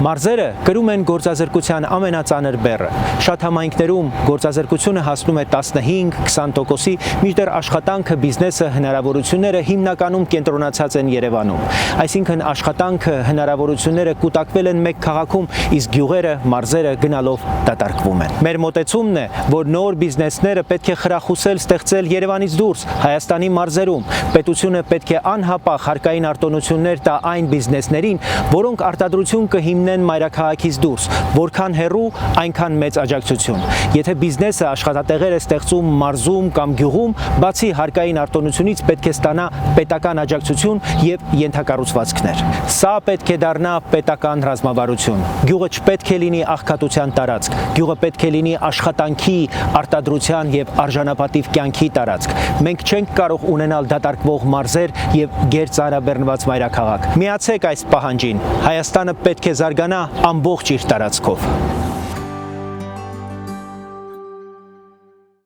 Մարզերը կրում են գործազրկության ամենածանր բեռը։ Շատ համայնքներում գործազրկությունը հասնում է 15-20%-ի, մինչդեռ աշխատանքը, բիզնեսը, հնարավորությունները հիմնականում կենտրոնացած են Երևանում։ Այսինքն աշխատանքը, հնարավորությունները կուտակվել են մեկ քաղաքում, իսկ գյուղերը, մարզերը գնալով դատարկվում են։ Մեր մոտեցումն է, որ նոր բիզնեսները պետք է խրախուսել ստեղծել Երևանից դուրս, Հայաստանի մարզերում։ Պետությունը պետք է անհապաղ հարկային արտոնություններ տա այն բիզնեսներին, որոնք արտադրություն կհիմնեն մայրաքաղաքից դուրս, որքան հեռու, այնքան մեծ աջակցություն։ Եթե բիզնեսը աշխատատեղեր է ստեղծում մարզում կամ գյուղում, բացի հարկային արտոնությունից պետք է ստանա պետական աջակցություն եւ ենթակառուցվածքներ։ Սա պետք է դառնա պետական ռազմավարություն։ Գյուղը չպետք է լինի աղքատության տարածք, գյուղը պետք է լինի աշխատանքի, արտադրության եւ արժանապատիվ կյանքի տարածք։ Մենք չենք կարող ունենալ դատարկվող մարզեր եւ գերծանրաբեռնված մայրաքաղաք։ Միացեք այս պահանջին։ Հայաստանը պետք է զարգանա ամբողջ իր տարածքով։